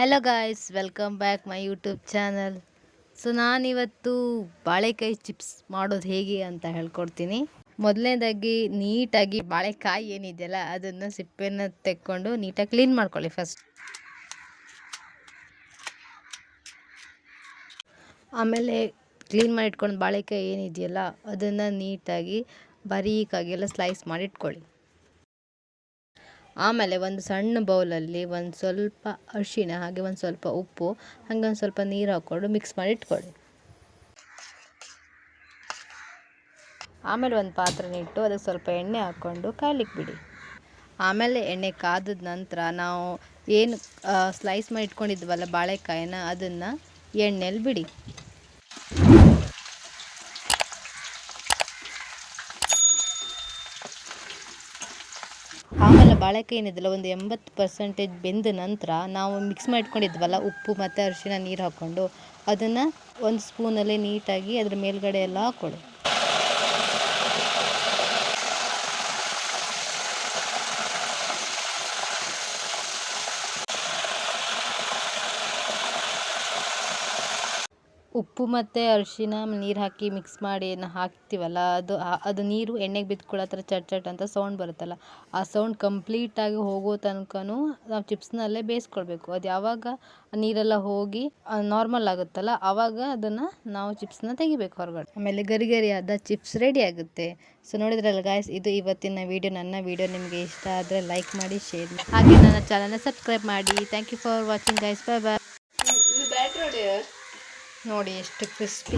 Hello guys, welcome back my YouTube channel. So ನಾನಿವತ್ತು ಬಾಳೆಕಾಯಿ chips ಮಾಡೋದು ಹೇಗೆ ಅಂತ ಹೇಳ್ಕೊಡ್ತೀನಿ. ಮೊದಲನೇದಾಗಿ ನೀಟಾಗಿ ಬಾಳೆಕಾಯಿ ಏನಿದೆಯಲ್ಲ ಅದನ್ನು ಸಿಪ್ಪೆನ ತೆಕ್ಕೊಂಡು ನೀಟಾಗಿ ಕ್ಲೀನ್ ಮಾಡ್ಕೊಳ್ಳಿ ಫಸ್ಟ್. ಆಮೇಲೆ ಕ್ಲೀನ್ ಮಾಡಿ ಇಟ್ಕೊಂಡು ಬಾಳೆಕಾಯಿ ಏನಿದೆಯಲ್ಲ ಅದನ್ನು ನೀಟಾಗಿ ಬರೀಕಾಗಿ ಎಲ್ಲ ಸ್ಲೈಸ್ ಮಾಡಿ ಇಟ್ಕೊಳ್ಳಿ. ಆಮೇಲೆ ಒಂದು ಸಣ್ಣ ಬೌಲಲ್ಲಿ ಒಂದು ಸ್ವಲ್ಪ ಅರಿಶಿಣ, ಹಾಗೆ ಒಂದು ಸ್ವಲ್ಪ ಉಪ್ಪು, ಹಾಗೆ ಒಂದು ಸ್ವಲ್ಪ ನೀರು ಹಾಕ್ಕೊಂಡು ಮಿಕ್ಸ್ ಮಾಡಿ ಇಟ್ಕೊಳ್ಳಿ. ಆಮೇಲೆ ಒಂದು ಪಾತ್ರೆನ ಇಟ್ಟು ಅದಕ್ಕೆ ಸ್ವಲ್ಪ ಎಣ್ಣೆ ಹಾಕ್ಕೊಂಡು ಕಾಯ್ಲಿಕ್ಕೆ ಬಿಡಿ. ಆಮೇಲೆ ಎಣ್ಣೆ ಕಾದ ನಂತರ ನಾವು ಏನು ಸ್ಲೈಸ್ ಮಾಡಿ ಇಟ್ಕೊಂಡಿದ್ವಲ್ಲ ಬಾಳೆಕಾಯಿನ ಅದನ್ನು ಎಣ್ಣೆಯಲ್ಲಿ ಬಿಡಿ. ಆಮೇಲೆ ಬಾಳೆಕಾಯಿ ಏನಿದೆಯಲ್ಲ ಒಂದು 80% ಬೆಂದ ನಂತರ ನಾವು ಮಿಕ್ಸ್ ಮಾಡಿಟ್ಕೊಂಡಿದ್ವಲ್ಲ ಉಪ್ಪು ಮತ್ತು ಅರಿಶಿಣ ನೀರು ಹಾಕ್ಕೊಂಡು ಅದನ್ನು ಒಂದು ಸ್ಪೂನಲ್ಲಿ ನೀಟಾಗಿ ಅದ್ರ ಮೇಲ್ಗಡೆ ಎಲ್ಲ ಹಾಕ್ಕೊಳ್ಳಿ. ಉಪ್ಪು ಮತ್ತು ಅರಿಶಿಣ ನೀರು ಹಾಕಿ ಮಿಕ್ಸ್ ಮಾಡಿ ಹಾಕ್ತೀವಲ್ಲ ಅದು ನೀರು ಎಣ್ಣೆಗೆ ಬಿದ್ಕೊಳ್ಳೋ ಥರ ಚಟ್ ಅಂತ ಸೌಂಡ್ ಬರುತ್ತಲ್ಲ, ಆ ಸೌಂಡ್ ಕಂಪ್ಲೀಟಾಗಿ ಹೋಗೋ ತನಕನೂ ನಾವು ಚಿಪ್ಸ್ನಲ್ಲೇ ಬೇಯಿಸ್ಕೊಳ್ಬೇಕು. ಅದು ಯಾವಾಗ ನೀರೆಲ್ಲ ಹೋಗಿ ನಾರ್ಮಲ್ ಆಗುತ್ತಲ್ಲ ಆವಾಗ ಅದನ್ನು ನಾವು ಚಿಪ್ಸ್ನ ತೆಗಿಬೇಕು ಹೊರಗಡೆ. ಆಮೇಲೆ ಗರಿಗರಿಯಾದ ಚಿಪ್ಸ್ ರೆಡಿ ಆಗುತ್ತೆ. ಸೊ ನೋಡಿದ್ರಲ್ಲ ಗಾಯ್ಸ್, ಇದು ಇವತ್ತಿನ ವಿಡಿಯೋ. ನನ್ನ ವಿಡಿಯೋ ನಿಮಗೆ ಇಷ್ಟ ಆದರೆ ಲೈಕ್ ಮಾಡಿ, ಶೇರ್ ಮಾಡಿ, ಹಾಗೆ ನನ್ನ ಚಾನಲ್ನ ಸಬ್ಸ್ಕ್ರೈಬ್ ಮಾಡಿ. Thank you for watching guys. ಬಾಯ್ ಬಾಯ್. ನೋಡಿ ಎಷ್ಟು ಕ್ರಿಸ್ಪಿ